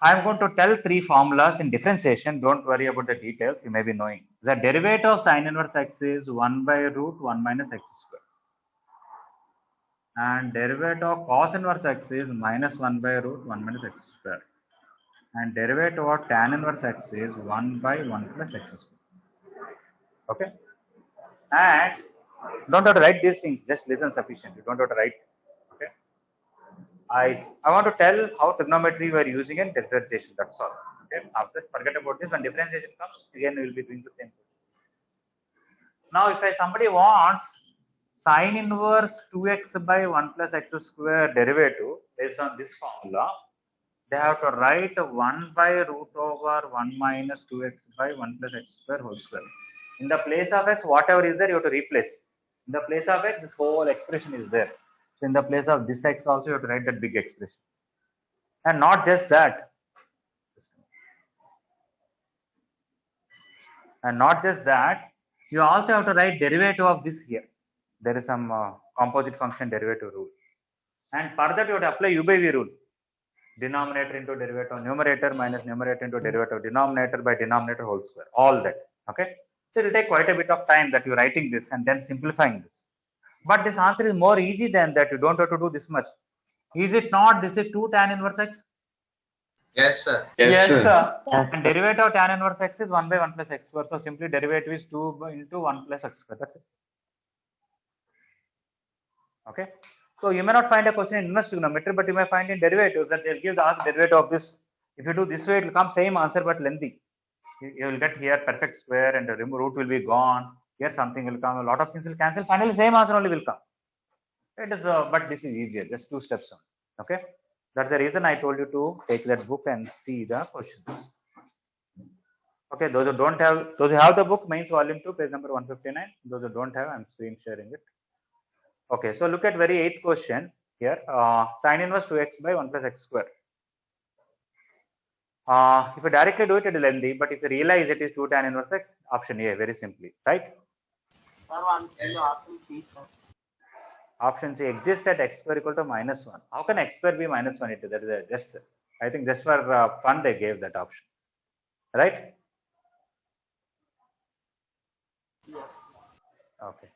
I'm going to tell three formulas in differentiation. Don't worry about the details. You may be knowing. The derivative of sine inverse x is 1 by root 1 minus x square. And derivative of cos inverse x is minus 1 by root 1 minus x square. And derivative of tan inverse x is 1 by 1 plus x square. Okay? And don't have to write these things. Just listen sufficiently. Don't have to write. Okay? I want to tell how trigonometry we are using in differentiation. That's all. Okay. After forget about this. When differentiation comes, again we will be doing the same thing. Now, if somebody wants sine inverse 2x by 1 plus x square derivative based on this formula, they have to write 1 by root over 1 minus 2x by 1 plus x square whole square. In the place of x, whatever is there, you have to replace. In the place of x, this whole expression is there. So in the place of this x also, you have to write that big expression. And not just that. And not just that, you also have to write derivative of this here. There is some composite function derivative rule. And for that, you have to apply u by v rule. Denominator into derivative of numerator minus numerator into derivative of denominator by denominator whole square. All that. Okay. So it will take quite a bit of time that you're writing this and then simplifying this. But this answer is more easy than that. You don't have to do this much. Is it not? This is 2 tan inverse x. Yes, sir. Yes, sir. And derivative of tan inverse x is 1 by 1 plus x square. So simply derivative is 2 into 1 plus x square. That's it. Okay. So you may not find a question in inverse trigonometry, but you may find in derivatives that they'll give the ask derivative of this. If you do this way, it will come same answer but lengthy. You will get here perfect square and the root will be gone. Here something will come. A lot of things will cancel. Finally, same answer only will come. It is, but this is easier. Just 2 steps on. Okay. That's the reason I told you to take that book and see the questions. Okay. Those who don't have, those who have the book, Mains Volume 2, page number 159. Those who don't have, I'm screen sharing it. Okay, so look at very 8th question here. Sine inverse 2x by 1 plus x square. If you directly do it, it is lengthy, but if you realize it is 2 tan inverse x, option A, very simply, right? Sir, one option C, sir. Option C exists at x square equal to minus 1. How can x square be minus 1? That is just, I think just for fun they gave that option, right? Yes. Okay.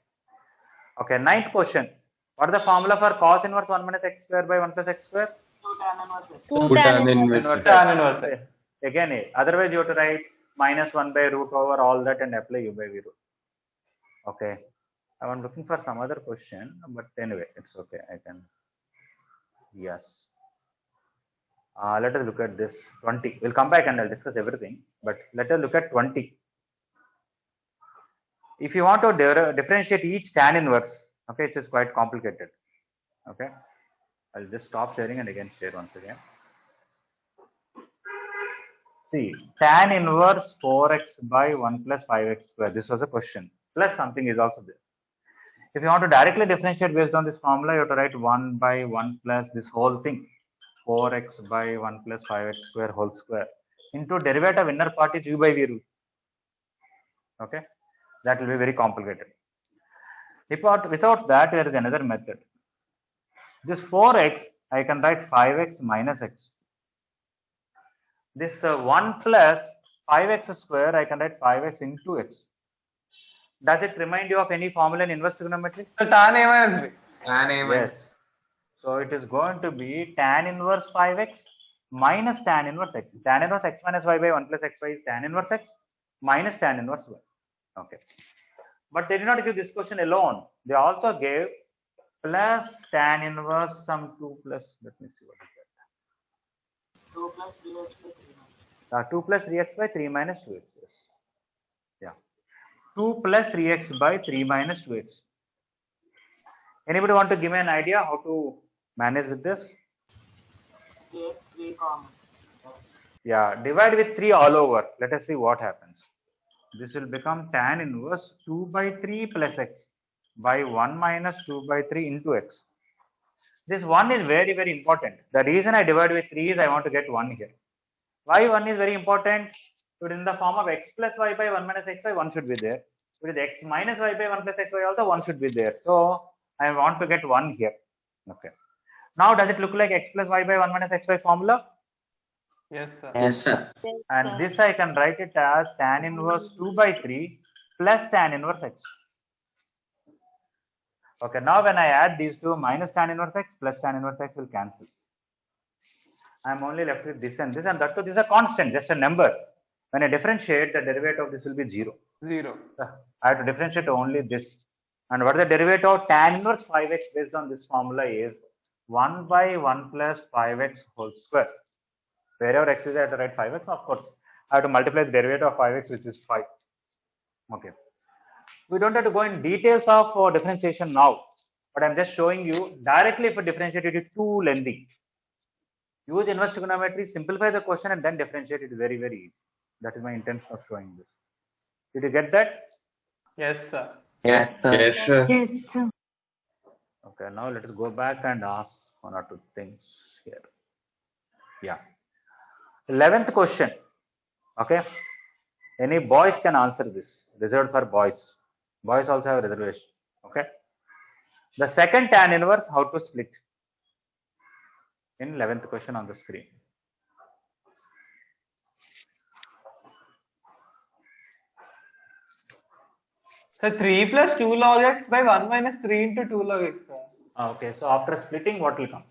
Okay, 9th question. What is the formula for cos inverse 1 minus x square by 1 plus x square? 2 tan inverse x. 2 tan inverse. Tan inverse. Again A. Otherwise you have to write minus 1 by root over all that and apply u by v rule. Okay. I'm looking for some other question, but anyway, it's okay. I can. Yes. Let us look at this 20. We'll come back and I'll discuss everything, but let us look at 20. If you want to differentiate each tan inverse, okay, it is quite complicated. Okay, I'll just stop sharing and again share once again. See, tan inverse 4x by 1 plus 5x square. This was a question. Plus something is also there. If you want to directly differentiate based on this formula, you have to write 1 by 1 plus this whole thing. 4x by 1 plus 5x square whole square. Into derivative inner part is u by v rule. Okay. That will be very complicated. Without that, there is another method. This 4x, I can write 5x minus x. This 1 plus 5x square, I can write 5x into x. Does it remind you of any formula in inverse trigonometry? So tan A minus B. Tan A minus. Yes. So it is going to be tan inverse 5x minus tan inverse x. Tan inverse x minus y by 1 plus xy is tan inverse x minus tan inverse y. Okay. But they did not give this question alone. They also gave plus tan inverse some 2 plus, let me see what is 2 plus 3x by 3 minus. 2 plus 3x by 3 minus 2x. Yes. Yeah. 2 plus 3x by 3 minus 2x. Anybody want to give me an idea how to manage with this? Take 3 common. Yeah, divide with 3 all over. Let us see what happens. This will become tan inverse 2 by 3 plus x by 1 minus 2 by 3 into x. This 1 is very, very important. The reason I divide with 3 is I want to get 1 here. Why 1 is very important? If it is in the form of x plus y by 1 minus xy, 1 should be there. If it is x minus y by 1 plus xy also, 1 should be there. So I want to get 1 here. Okay. Now does it look like x plus y by 1 minus xy formula? Yes, sir. Yes, sir. And this I can write it as tan inverse 2 by 3 plus tan inverse x. Okay, now when I add these two, minus tan inverse x plus tan inverse x will cancel. I am only left with this, and that too, this is a constant, just a number. When I differentiate, the derivative of this will be 0. 0. I have to differentiate only this. And what is the derivative of tan inverse 5x based on this formula is 1 by 1 plus 5x whole square. Wherever x is, I have to write 5x. Of course, I have to multiply the derivative of 5x, which is 5. Okay. We don't have to go in details of differentiation now, but I'm just showing you directly. If you differentiate, it is too lengthy. Use inverse trigonometry, simplify the question, and then differentiate. It is very, very easy. That is my intention of showing this. Did you get that? Yes, sir. Yes, sir. Yes, sir. Yes, sir. Okay, now let us go back and ask one or two things here. Yeah. 11th question. Okay. Any boys can answer this. Reserved for boys. Boys also have reservation. Okay. The second tan inverse, how to split? In 11th question on the screen. So 3 plus 2 log x by 1 minus 3 into 2 log x. Sir. Okay, so after splitting, what will come?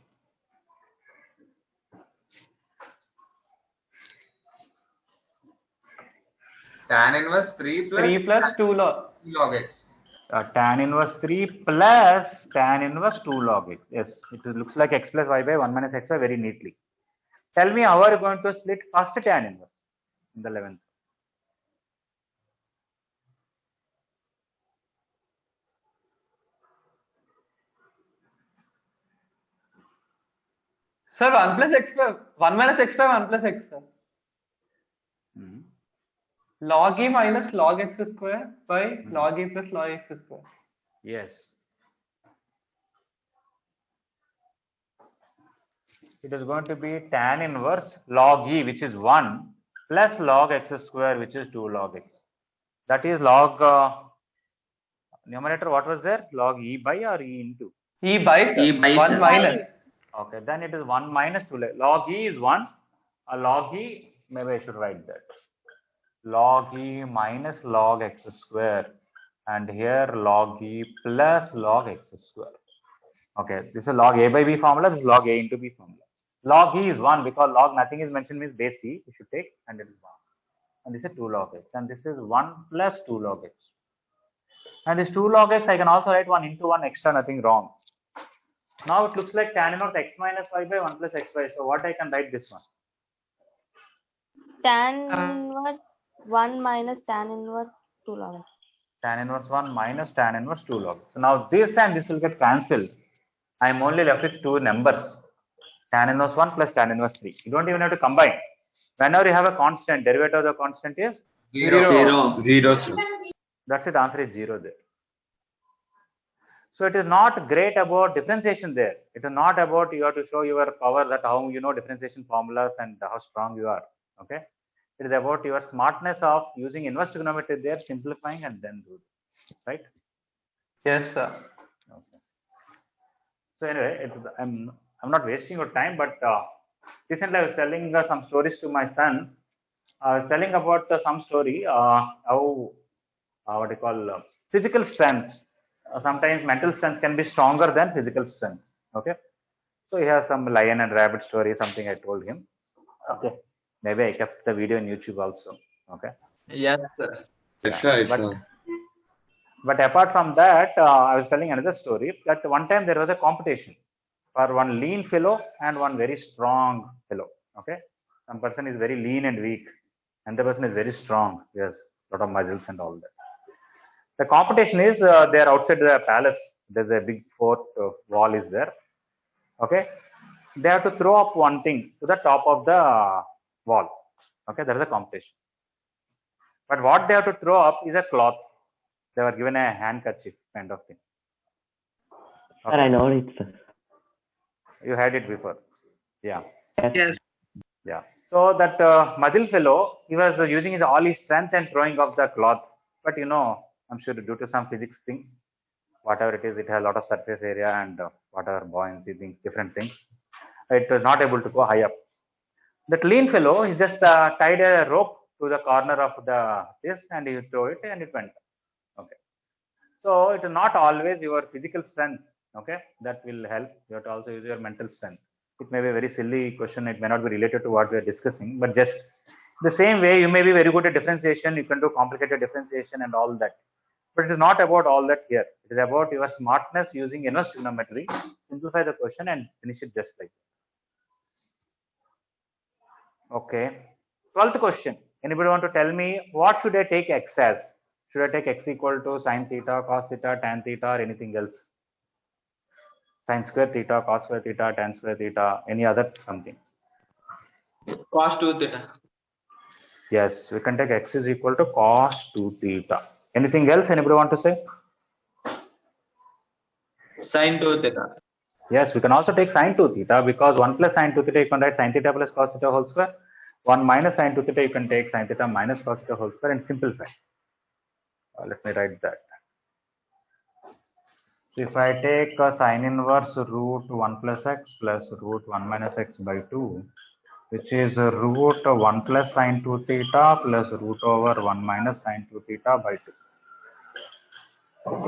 Tan inverse 3 plus 2 log x. Tan inverse 3 plus tan inverse 2 log x. Yes, it looks like x plus y by 1 minus x very neatly. Tell me how are you going to split first tan inverse in the 11th? Sir, 1 plus x by 1 minus x by 1 plus x, sir. Log e minus log x square by log e plus log x square. Yes. It is going to be tan inverse log e, which is 1, plus log x square, which is 2 log x. That is log numerator. What was there? Log e by or e into? E by, sir. E by, 1 sir. minus. Okay, then it is 1 minus 2. Log e is 1. Log e, maybe I should write that. Log e minus log x square. And here log e plus log x square. Okay, this is log a by b formula. This is log a into b formula. Log e is 1 because log nothing is mentioned means base c. You should take, and it is 1. And this is 2 log x. And this is 1 plus 2 log x. And this 2 log x, I can also write 1 into 1 extra, nothing wrong. Now it looks like tan inverse x minus y by 1 plus xy. So what I can write this one? Tan inverse 1 minus tan inverse 2 log x. Tan inverse 1 minus tan inverse 2 log. So now this and this will get cancelled. I am only left with two numbers. Tan inverse 1 plus tan inverse 3. You don't even have to combine. Whenever you have a constant, derivative of the constant is 0. 0, sir. That's it. Answer is 0 there. So it is not great about differentiation there. It is not about you have to show your power, that how you know differentiation formulas and how strong you are. Okay. It is about your smartness of using inverse trigonometry there, simplifying and then do it. Right? Yes, sir. Okay. So anyway, I'm not wasting your time, but recently I was telling some stories to my son. I was telling about some story, how what you call physical strength. Sometimes mental strength can be stronger than physical strength. Okay. So he has some lion and rabbit story, something I told him. Okay. Maybe I kept the video in YouTube also. Okay. Yes, sir. Yes, sir. Yes, sir. But apart from that, I was telling another story that one time there was a competition for one lean fellow and one very strong fellow. Okay. Some person is very lean and weak, and the person is very strong. He has a lot of muscles and all that. The competition is they are outside the palace. There's a big fort wall is there. Okay. They have to throw up one thing to the top of the wall. Okay. There is a competition. But what they have to throw up is a cloth. They were given a handkerchief kind of thing. Okay. Sir, I know it, sir. You had it before. Yeah. Yes. Yeah. So that Madil fellow, he was using his all his strength and throwing off the cloth. But you know, I'm sure due to some physics things, whatever it is, it has a lot of surface area and whatever buoyancy things, different things. It was not able to go high up. That lean fellow, he just tied a rope to the corner of the this and he threw it and it went. Okay. So it is not always your physical strength. Okay, that will help. You have to also use your mental strength. It may be a very silly question. It may not be related to what we are discussing, but just the same way you may be very good at differentiation. You can do complicated differentiation and all that. But it is not about all that here. It is about your smartness using inverse trigonometry. Simplify the question and finish it just like that. Okay. 12th question. Anybody want to tell me what should I take x as? Should I take x equal to sine theta, cos theta, tan theta, or anything else? Sine square theta, cos square theta, tan square theta, any other something? Cos 2 theta. Yes, we can take x is equal to cos 2 theta. Anything else anybody want to say? Sin 2 theta. Yes, we can also take sine 2 theta because 1 plus sine 2 theta you can write sine theta plus cos theta whole square. 1 minus sine 2 theta you can take sine theta minus cos theta whole square and simplify. Let me write that. So if I take sine inverse root 1 plus x plus root 1 minus x by 2, which is root 1 plus sine 2 theta plus root over 1 minus sine 2 theta by 2.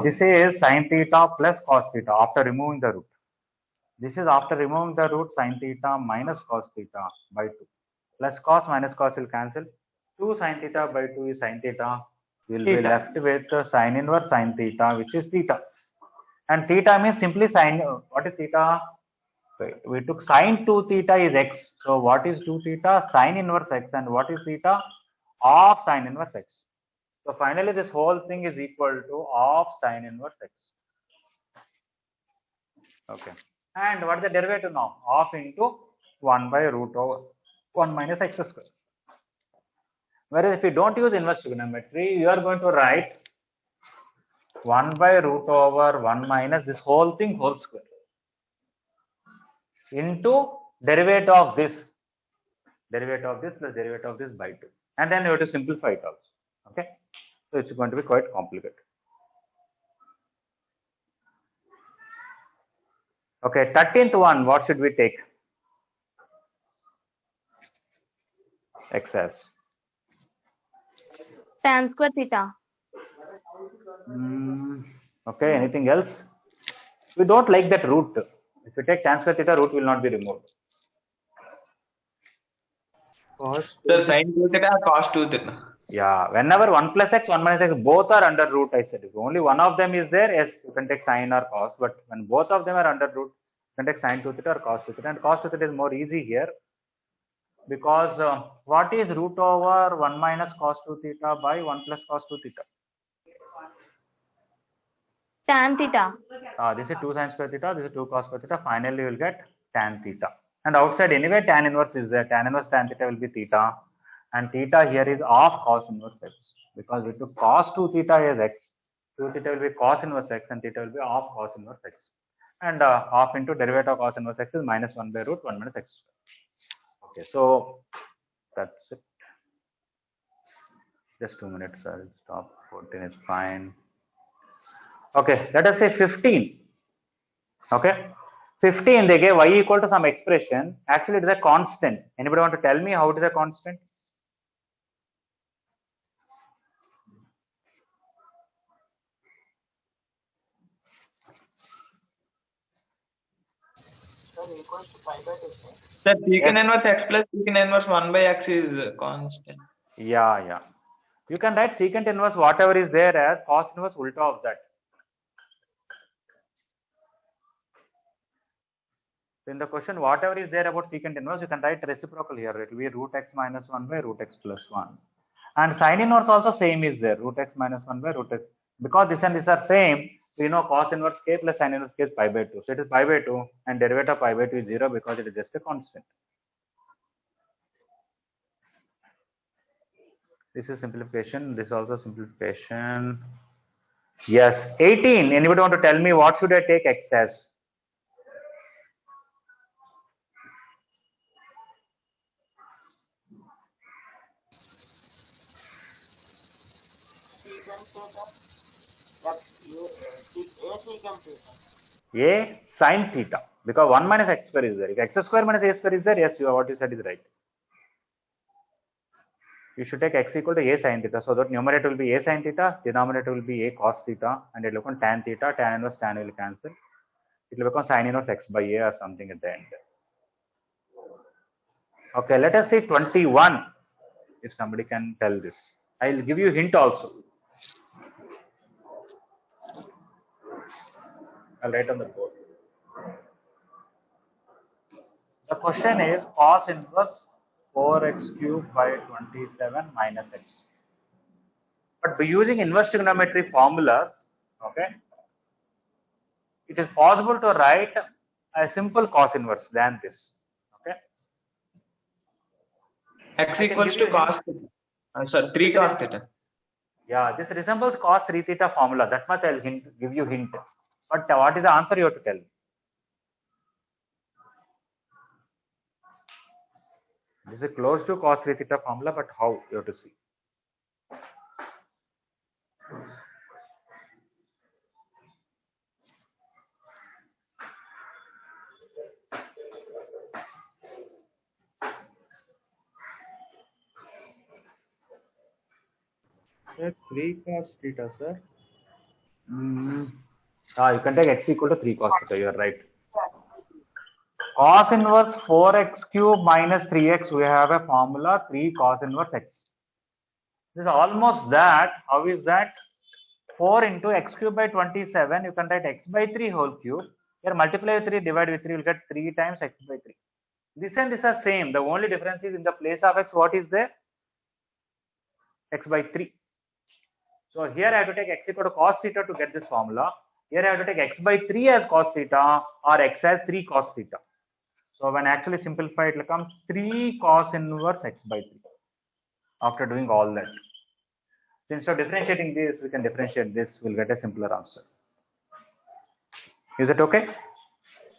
This is sine theta plus cos theta after removing the root. This is after removing the root sine theta minus cos theta by 2. Plus cos minus cos will cancel. 2 sine theta by 2 is sine theta. We will be left with sine inverse sine theta, which is theta. And theta means simply sine. What is theta? We took sine 2 theta is x. So what is 2 theta? Sine inverse x. And what is theta? Of sine inverse x. So finally this whole thing is equal to of sine inverse x. Okay. And what is the derivative now? Of into 1 by root over 1 minus x square. Whereas if you don't use inverse trigonometry, you are going to write 1 by root over 1 minus this whole thing whole square into derivative of this plus derivative of this by 2. And then you have to simplify it also. Okay. So it's going to be quite complicated. Okay, 13th one, what should we take? X as. Tan square theta. Okay, anything else? We don't like that root. If you take tan square theta, root will not be removed. So sin 2 theta, cos 2 theta. Yeah, whenever 1 plus x, 1 minus x, both are under root, I said. If only one of them is there, yes, you can take sine or cos. But when both of them are under root, you can take sine 2 theta or cos 2 theta. And cos 2 theta is more easy here. Because what is root over 1 minus cos 2 theta by 1 plus cos 2 theta? Tan theta. This is 2 sine square theta, this is 2 cos square theta. Finally, you will get tan theta. And outside anyway, tan inverse is there. Tan inverse tan theta will be theta. And theta here is of cos inverse x. Because we took cos 2 theta as x. 2 theta will be cos inverse x and theta will be of cos inverse x. And half into derivative of cos inverse x is minus 1 by root 1 minus x. Okay, so that's it. Just 2 minutes, I'll stop. 14 is fine. Okay, let us say 15. Okay, 15 they gave y equal to some expression. Actually, it is a constant. Anybody want to tell me how it is a constant? Sir, secant inverse x plus secant inverse 1 by x is constant. Yeah. You can write secant inverse whatever is there as cos inverse ulta of that. So in the question, whatever is there about secant inverse, you can write reciprocal here. It will be root x minus 1 by root x plus 1. And sine inverse also same is there. Root x minus 1 by root x. Because this and this are same, so you know cos inverse k plus sine inverse k is pi by 2. So it is pi by 2 and derivative of pi by 2 is 0 because it is just a constant. This is simplification. This is also simplification. Yes. 18. Anybody want to tell me what should I take x as? we can say that? That A secant theta. A sin theta, because 1 minus x square is there. If x square minus a square is there, yes, what you said is right. You should take x equal to a sin theta, so that numerator will be a sin theta, denominator will be a cos theta, and it will become tan theta, tan inverse tan will cancel. It will become sin inverse x by a or something at the end. Okay, let us see 21. If somebody can tell this, I will give you a hint also. I'll write on the board. The question is cos inverse 4x cubed by 27 minus x. But by using inverse trigonometry formulas, okay, it is possible to write a simple cos inverse than this. Okay. X equals to cos theta. 3 cos theta. Yeah, this resembles cos 3 theta formula. That much I'll give you hint. But what is the answer you have to tell me? This is close to cos 3 theta formula, but how you have to see. Sir, 3 cos theta, sir. You can take x equal to 3 cos theta. You are right. Cos inverse 4x cube minus 3x, we have a formula 3 cos inverse x. This is almost that. How is that? 4 into x cube by 27, you can write x by 3 whole cube. Here multiply with 3, divide with 3, you will get 3 times x by 3. This and this are same. The only difference is in the place of x, what is there? X by 3. So here I have to take x equal to cos theta to get this formula. Here I have to take x by 3 as cos theta or x as 3 cos theta. So when I actually simplify, it becomes 3 cos inverse x by 3 after doing all that. So instead of differentiating this, we can differentiate this, we'll get a simpler answer. Is it okay?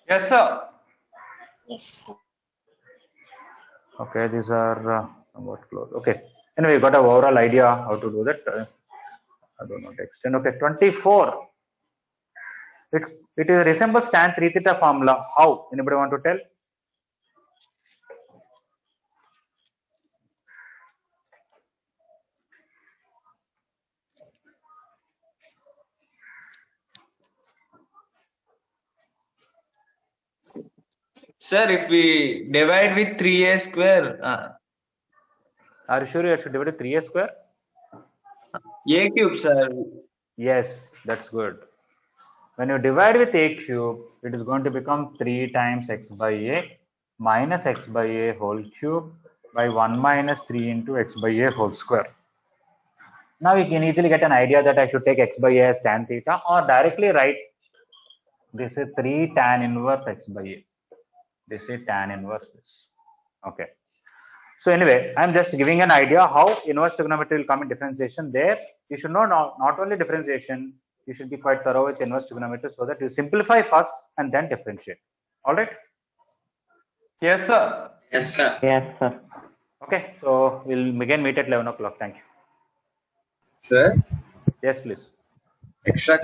Yes, sir. Yes, sir. Okay, these are somewhat close. Okay. Anyway, you got an overall idea how to do that. I don't know to extend. Okay, 24. It resembles tan 3 theta formula. How? Anybody want to tell? Sir, if we divide with 3a square, Are you sure you should divide with 3a square? a cube, sir. Yes, that's good. When you divide with a cube, it is going to become 3 times x by a minus x by a whole cube by 1 minus 3 into x by a whole square. Now you can easily get an idea that I should take x by a as tan theta, or directly write this is 3 tan inverse x by a. This is tan inverse this. Okay. So anyway, I am just giving an idea how inverse trigonometry will come in differentiation. There you should know not only differentiation, you should be quite thorough with inverse trigonometry so that you simplify first and then differentiate. All right? Yes, sir. Yes, sir. Yes, sir. Okay, so we'll again meet at 11 o'clock. Thank you. Sir, Yes, please. extra